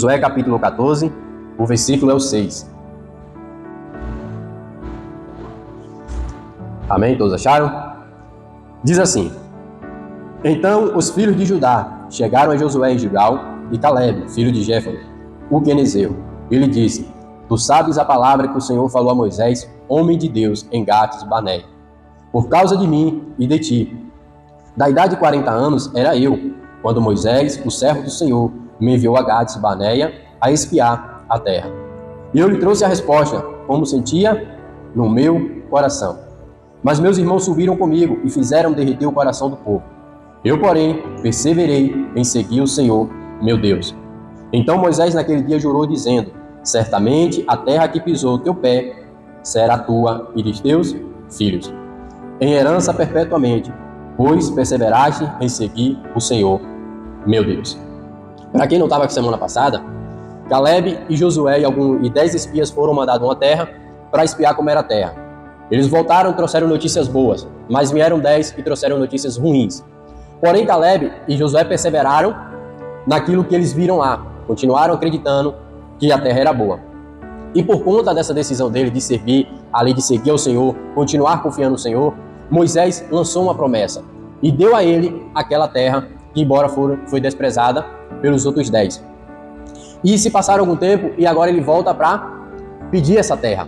Josué capítulo 14, o versículo é o 6. Amém? Todos acharam? Diz assim: Então os filhos de Judá chegaram a Josué em Gilgal, e Caleb, filho de Jefone, o quenezeu, e lhe disse: Tu sabes a palavra que o Senhor falou a Moisés, homem de Deus, em Gades Barneia, por causa de mim e de ti. Da idade de 40 anos era eu, quando Moisés, o servo do Senhor, me enviou a Gades Barneia a espiar a terra. E eu lhe trouxe a resposta, como sentia no meu coração. Mas meus irmãos subiram comigo e fizeram derreter o coração do povo. Eu, porém, perseverei em seguir o Senhor, meu Deus. Então Moisés naquele dia jurou, dizendo: Certamente a terra que pisou o teu pé será tua e de teus filhos, em herança perpetuamente, pois perseveraste em seguir o Senhor, meu Deus. Para quem não estava aqui semana passada, Caleb e Josué e 10 espias foram mandados a uma terra para espiar como era a terra. Eles voltaram e trouxeram notícias boas, mas vieram 10 e trouxeram notícias ruins. Porém, Caleb e Josué perseveraram naquilo que eles viram lá, continuaram acreditando que a terra era boa. E por conta dessa decisão dele de servir, ali de seguir ao Senhor, continuar confiando no Senhor, Moisés lançou uma promessa e deu a ele aquela terra que, embora foi desprezada pelos outros 10. E se passaram algum tempo e agora ele volta para pedir essa terra.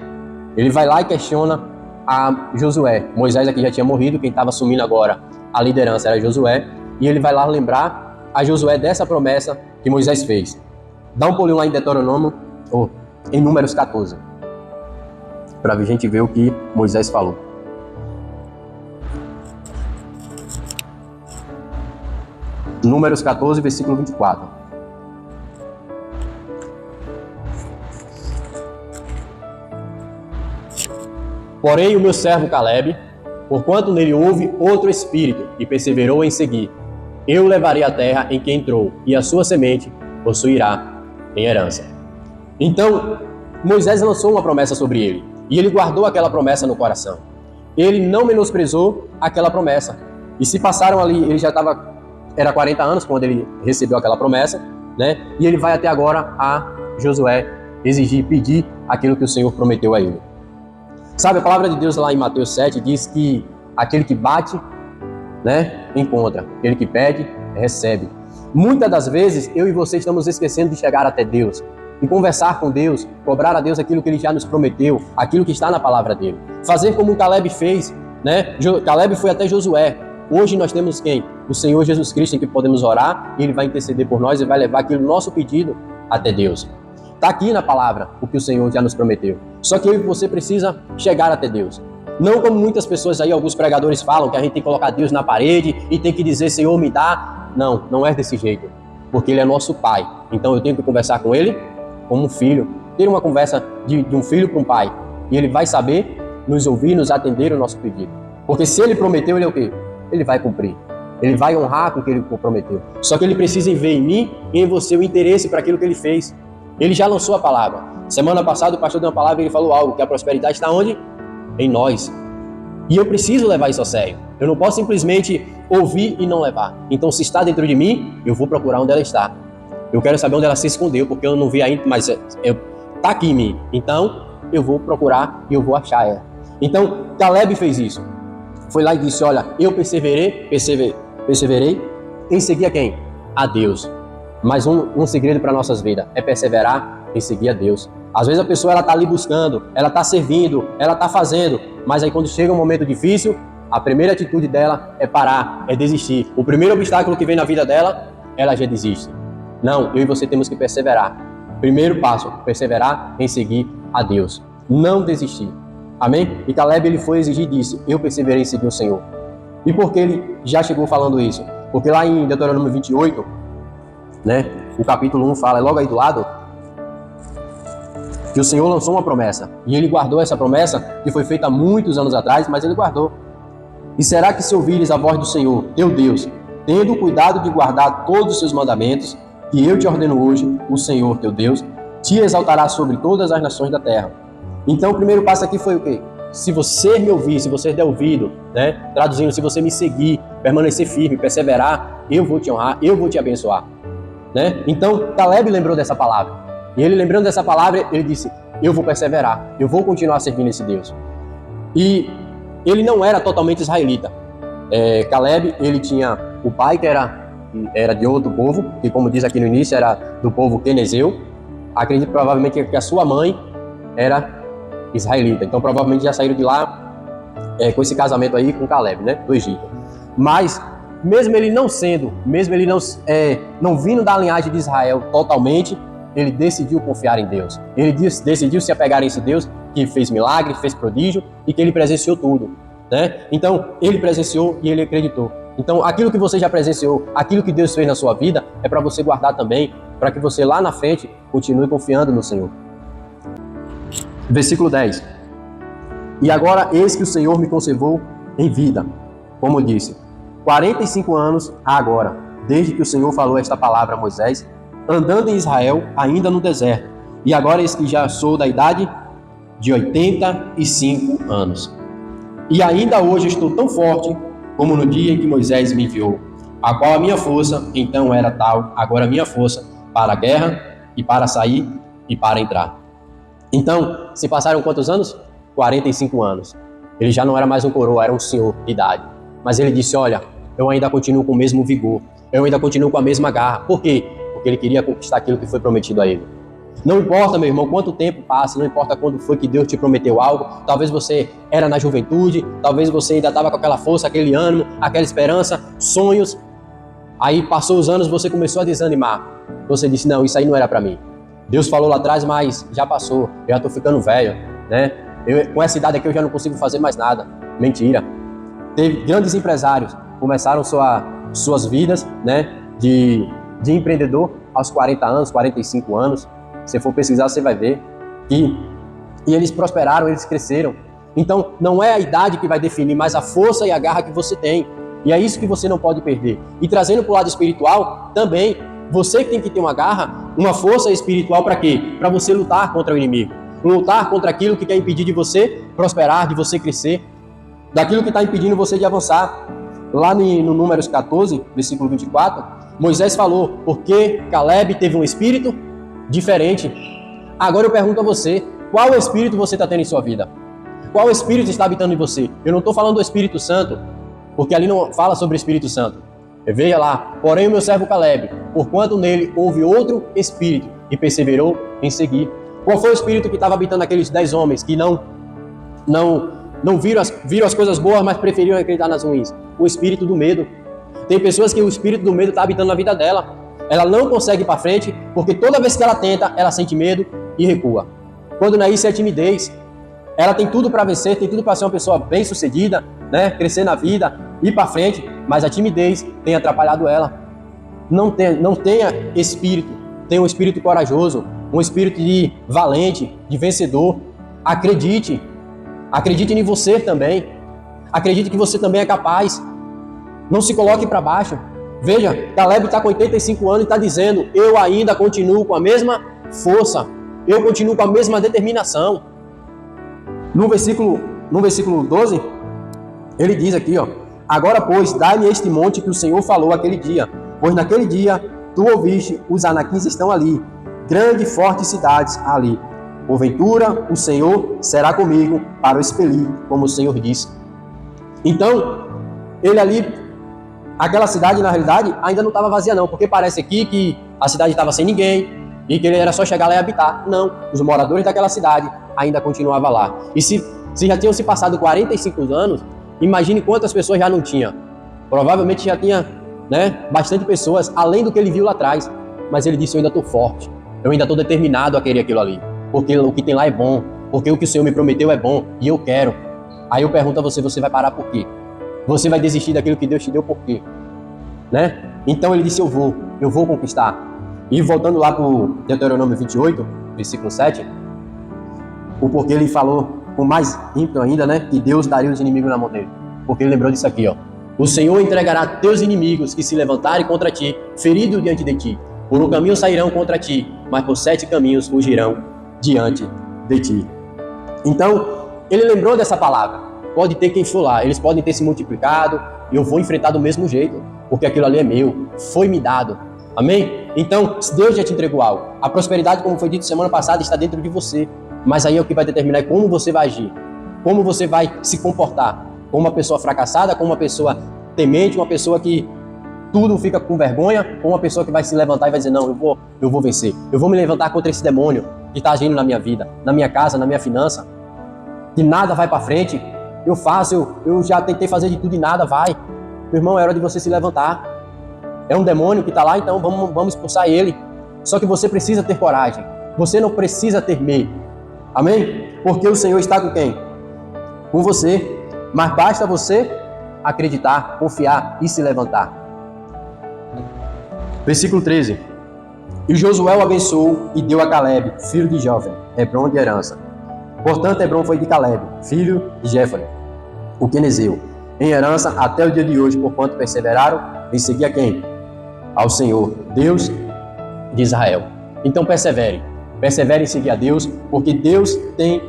Ele vai lá e questiona a Josué. Moisés aqui já tinha morrido, quem estava assumindo agora a liderança era Josué, e ele vai lá lembrar a Josué dessa promessa que Moisés fez. Dá um pulinho lá em Deuteronômio, ou em Números 14, para a gente ver o que Moisés falou. Números 14, versículo 24. Porém, o meu servo Caleb, porquanto nele houve outro espírito e perseverou em seguir, eu levarei a terra em que entrou, e a sua semente possuirá em herança. Então, Moisés lançou uma promessa sobre ele, e ele guardou aquela promessa no coração. Ele não menosprezou aquela promessa. E se passaram ali, ele já era 40 anos quando ele recebeu aquela promessa, né? E ele vai até agora a Josué exigir, pedir aquilo que o Senhor prometeu a ele. Sabe, a palavra de Deus lá em Mateus 7 diz que aquele que bate, né, encontra. Aquele que pede, recebe. Muitas das vezes, eu e você estamos esquecendo de chegar até Deus e conversar com Deus, cobrar a Deus aquilo que Ele já nos prometeu, aquilo que está na palavra dele. Fazer como o Caleb fez, né? Caleb foi até Josué. Hoje nós temos quem? O Senhor Jesus Cristo, em que podemos orar, e Ele vai interceder por nós e vai levar aquele nosso pedido até Deus. Está aqui na palavra o que o Senhor já nos prometeu. Só que eu e você precisa chegar até Deus. Não como muitas pessoas aí, alguns pregadores falam, que a gente tem que colocar Deus na parede e tem que dizer: Senhor, me dá. Não, não é desse jeito. Porque Ele é nosso Pai. Então eu tenho que conversar com Ele como um filho. Ter uma conversa de um filho para um pai. E Ele vai saber nos ouvir, nos atender o nosso pedido. Porque se Ele prometeu, Ele é o quê? Ele vai cumprir. Ele vai honrar com o que Ele prometeu. Só que Ele precisa ver em mim e em você o interesse para aquilo que Ele fez. Ele já lançou a palavra. Semana passada o pastor deu uma palavra e ele falou algo, que a prosperidade está onde? Em nós. E eu preciso levar isso a sério. Eu não posso simplesmente ouvir e não levar. Então, se está dentro de mim, eu vou procurar onde ela está. Eu quero saber onde ela se escondeu, porque eu não vi ainda, mas está aqui em mim. Então, eu vou procurar e eu vou achar ela. Então, Caleb fez isso. Foi lá e disse: olha, eu perseverei em seguir a quem? A Deus. Mas um segredo para nossas vidas é perseverar em seguir a Deus. Às vezes a pessoa está ali buscando, ela está servindo, ela está fazendo, mas aí quando chega um momento difícil, a primeira atitude dela é parar, é desistir. O primeiro obstáculo que vem na vida dela, ela já desiste. Não, eu e você temos que perseverar. Primeiro passo, perseverar em seguir a Deus. Não desistir. Amém? E Caleb, ele foi exigir e disse: eu perseverei em seguir o Senhor. E por que ele já chegou falando isso? Porque lá em Deuteronômio 28, né, o capítulo 1 fala, é logo aí do lado, que o Senhor lançou uma promessa. E Ele guardou essa promessa, que foi feita há muitos anos atrás, mas Ele guardou. E será que se ouvires a voz do Senhor, teu Deus, tendo cuidado de guardar todos os seus mandamentos, que eu te ordeno hoje, o Senhor, teu Deus, te exaltará sobre todas as nações da terra. Então o primeiro passo aqui foi o quê? Se você me ouvir, se você der ouvido, né? Traduzindo, se você me seguir, permanecer firme, perseverar, eu vou te honrar, eu vou te abençoar. né? Então, Caleb lembrou dessa palavra. E ele lembrando dessa palavra, ele disse, eu vou perseverar, eu vou continuar servindo esse Deus. E ele não era totalmente israelita. Caleb, ele tinha o pai que era de outro povo, que como diz aqui no início, era do povo quenezeu. Acredito provavelmente que a sua mãe era israelita. Então provavelmente já saíram de lá com esse casamento aí com Caleb, né, do Egito. Mas mesmo ele não sendo, mesmo ele não vindo da linhagem de Israel totalmente, ele decidiu confiar em Deus. Ele decidiu se apegar a esse Deus que fez milagre, fez prodígio e que ele presenciou tudo, né? Então ele presenciou e ele acreditou. Então aquilo que você já presenciou, aquilo que Deus fez na sua vida, é para você guardar também, para que você lá na frente continue confiando no Senhor. Versículo 10. E agora eis que o Senhor me conservou em vida, como eu disse, 45 anos agora, desde que o Senhor falou esta palavra a Moisés, andando em Israel, ainda no deserto. E agora eis que já sou da idade de 85 anos. E ainda hoje estou tão forte como no dia em que Moisés me enviou, a qual a minha força então era tal, agora a minha força para a guerra e para sair e para entrar. Então, se passaram quantos anos? 45 anos. Ele já não era mais um coroa, era um senhor de idade. Mas ele disse, olha, eu ainda continuo com o mesmo vigor, eu ainda continuo com a mesma garra. Por quê? Porque ele queria conquistar aquilo que foi prometido a ele. Não importa, meu irmão, quanto tempo passa, não importa quando foi que Deus te prometeu algo, talvez você era na juventude, talvez você ainda estava com aquela força, aquele ânimo, aquela esperança, sonhos. Aí passou os anos, você começou a desanimar. Você disse, não, isso aí não era para mim. Deus falou lá atrás, mas já passou, eu já estou ficando velho, né? Com essa idade aqui eu já não consigo fazer mais nada. Mentira. Teve grandes empresários, começaram suas vidas, né, de empreendedor aos 40 anos, 45 anos. Se for pesquisar, você vai ver. E eles prosperaram, eles cresceram. Então, não é a idade que vai definir, mas a força e a garra que você tem. E é isso que você não pode perder. E trazendo para o lado espiritual, também, você tem que ter uma garra, uma força espiritual para quê? Para você lutar contra o inimigo. Lutar contra aquilo que quer impedir de você prosperar, de você crescer, daquilo que está impedindo você de avançar. Lá no Números 14, versículo 24, Moisés falou, porque Caleb teve um espírito diferente. Agora eu pergunto a você, qual espírito você está tendo em sua vida? Qual espírito está habitando em você? Eu não estou falando do Espírito Santo, porque ali não fala sobre o Espírito Santo. Veja lá, porém o meu servo Caleb, porquanto nele houve outro espírito e perseverou em seguir. Qual foi o espírito que estava habitando aqueles 10 homens que não viram as coisas boas, mas preferiram acreditar nas ruins? O espírito do medo. Tem pessoas que o espírito do medo está habitando na vida dela. Ela não consegue ir para frente, porque toda vez que ela tenta, ela sente medo e recua. Quando não é isso, é timidez. Ela tem tudo para vencer, tem tudo para ser uma pessoa bem-sucedida, né? Crescer na vida, ir para frente, mas a timidez tem atrapalhado ela. Não tenha espírito, tenha um espírito corajoso, um espírito de valente, de vencedor. Acredite em você também. Acredite que você também é capaz. Não se coloque para baixo. Veja, Caleb está com 85 anos e está dizendo, eu ainda continuo com a mesma força, eu continuo com a mesma determinação. No versículo 12, ele diz aqui, ó, agora, pois, dai-me este monte que o Senhor falou aquele dia, pois naquele dia tu ouviste, os anaquins estão ali, grande e fortes cidades ali. Porventura, o Senhor será comigo para o expelir, como o Senhor disse. Então, ele ali, aquela cidade, na realidade, ainda não estava vazia não, porque parece aqui que a cidade estava sem ninguém e que ele era só chegar lá e habitar. Não, os moradores daquela cidade ainda continuavam lá. E se já tinham se passado 45 anos, imagine quantas pessoas já não tinha. Provavelmente já tinha, né, bastante pessoas, além do que ele viu lá atrás. Mas ele disse, eu ainda estou forte, eu ainda estou determinado a querer aquilo ali. Porque o que tem lá é bom, porque o que o Senhor me prometeu é bom e eu quero. Aí eu pergunto a você, você vai parar por quê? Você vai desistir daquilo que Deus te deu por quê? Né? Então ele disse, eu vou conquistar. E voltando lá para o Deuteronômio 28, versículo 7, o porquê ele falou com mais ímpeto ainda, né, que Deus daria os inimigos na mão dele. Porque ele lembrou disso aqui, ó. O Senhor entregará teus inimigos que se levantarem contra ti, feridos diante de ti. Por um caminho sairão contra ti, mas por 7 caminhos fugirão diante de ti. Então, ele lembrou dessa palavra. Pode ter quem for lá, eles podem ter se multiplicado, eu vou enfrentar do mesmo jeito, porque aquilo ali é meu, foi me dado. Amém? Então, se Deus já te entregou algo, a prosperidade, como foi dito semana passada, está dentro de você. Mas aí é o que vai determinar como você vai agir, como você vai se comportar, como uma pessoa fracassada, como uma pessoa temente, uma pessoa que tudo fica com vergonha, ou uma pessoa que vai se levantar e vai dizer, não, eu vou vencer. Eu vou me levantar contra esse demônio que está agindo na minha vida, na minha casa, na minha finança, que nada vai para frente. Eu já tentei fazer de tudo e nada vai. Meu irmão, é hora de você se levantar. É um demônio que está lá, então vamos expulsar ele. Só que você precisa ter coragem. Você não precisa ter medo. Amém? Porque o Senhor está com quem? Com você. Mas basta você acreditar, confiar e se levantar. Versículo 13. E Josué o abençoou e deu a Caleb, filho de Jefone, Hebrom de herança. Portanto, Hebrom foi de Caleb, filho de Jefone, o quenezeu, em herança até o dia de hoje, porquanto perseveraram em seguir a quem? Ao Senhor, Deus de Israel. Então persevere em seguir a Deus, porque Deus tem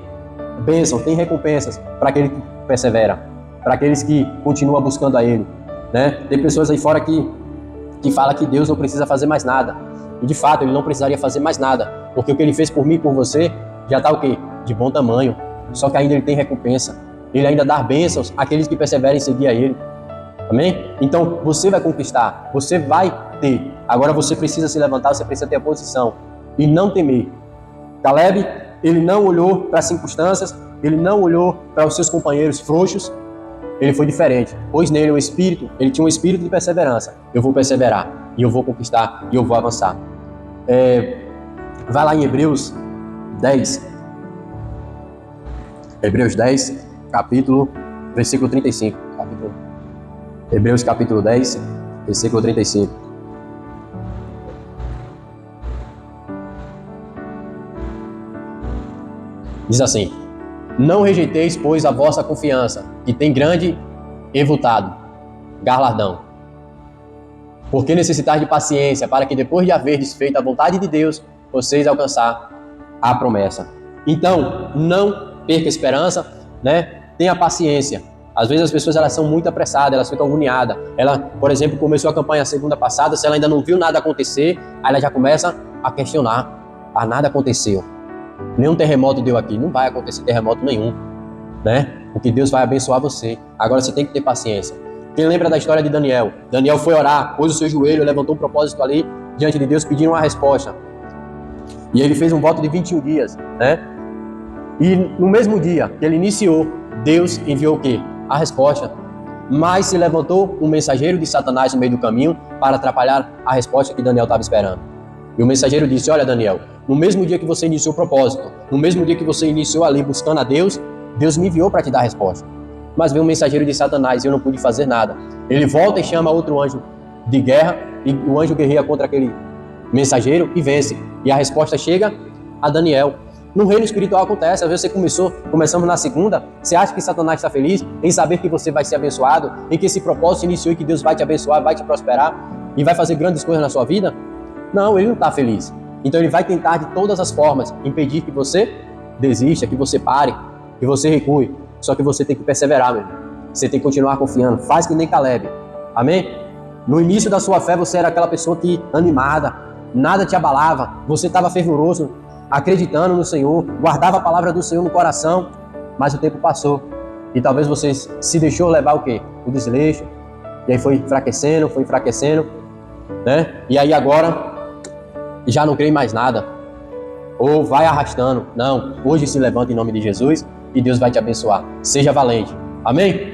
bênção, tem recompensas para aquele que persevera, para aqueles que continuam buscando a Ele, né? Tem pessoas aí fora que falam que Deus não precisa fazer mais nada, e de fato Ele não precisaria fazer mais nada, porque o que Ele fez por mim e por você já está o quê? De bom tamanho, só que ainda Ele tem recompensa, Ele ainda dá bênçãos àqueles que perseverem em seguir a Ele. Amém? Então você vai conquistar, você vai ter. Agora você precisa se levantar, você precisa ter a posição e não temer. Caleb, ele não olhou para as circunstâncias, ele não olhou para os seus companheiros frouxos, ele foi diferente. Pôs nele um espírito, ele tinha um espírito de perseverança. Eu vou perseverar, e eu vou conquistar, e eu vou avançar. Vai lá em Hebreus 10. Hebreus 10, versículo 35. Hebreus capítulo 10, versículo 35. Diz assim: não rejeiteis, pois, a vossa confiança, que tem grande evutado, galardão. Porque necessitais de paciência, para que depois de haverdes feito a vontade de Deus, vocês alcançar a promessa. Então, não perca a esperança, né? Tenha paciência. Às vezes as pessoas elas são muito apressadas, elas ficam agoniadas. Ela, por exemplo, começou a campanha segunda passada, se ela ainda não viu nada acontecer, aí ela já começa a questionar. Ah, nada aconteceu. Nenhum terremoto deu aqui, não vai acontecer terremoto nenhum, né? Porque Deus vai abençoar você. Agora você tem que ter paciência. Quem lembra da história de Daniel? Daniel foi orar, pôs o seu joelho, levantou um propósito ali diante de Deus, pedindo uma resposta. E ele fez um voto de 21 dias, né? E no mesmo dia que ele iniciou, Deus enviou o quê? A resposta. Mas se levantou um mensageiro de Satanás no meio do caminho para atrapalhar a resposta que Daniel estava esperando. E o mensageiro disse: olha, Daniel, no mesmo dia que você iniciou o propósito, no mesmo dia que você iniciou ali buscando a Deus, Deus me enviou para te dar a resposta. Mas veio um mensageiro de Satanás e eu não pude fazer nada. Ele volta e chama outro anjo de guerra, e o anjo guerreia contra aquele mensageiro e vence. E a resposta chega a Daniel. No reino espiritual acontece, às vezes começamos na segunda, você acha que Satanás está feliz em saber que você vai ser abençoado, em que esse propósito iniciou e que Deus vai te abençoar, vai te prosperar e vai fazer grandes coisas na sua vida? Não, ele não está feliz. Então ele vai tentar de todas as formas impedir que você desista, que você pare, que você recue. Só que você tem que perseverar, meu irmão. Você tem que continuar confiando. Faz que nem Caleb. Amém? No início da sua fé você era aquela pessoa que animada, nada te abalava, você estava fervoroso, acreditando no Senhor, guardava a palavra do Senhor no coração, mas o tempo passou. E talvez você se deixou levar o quê? O desleixo. E aí foi enfraquecendo, né? E aí agora já não crê em mais nada. Ou vai arrastando. Não, hoje se levanta em nome de Jesus e Deus vai te abençoar. Seja valente. Amém?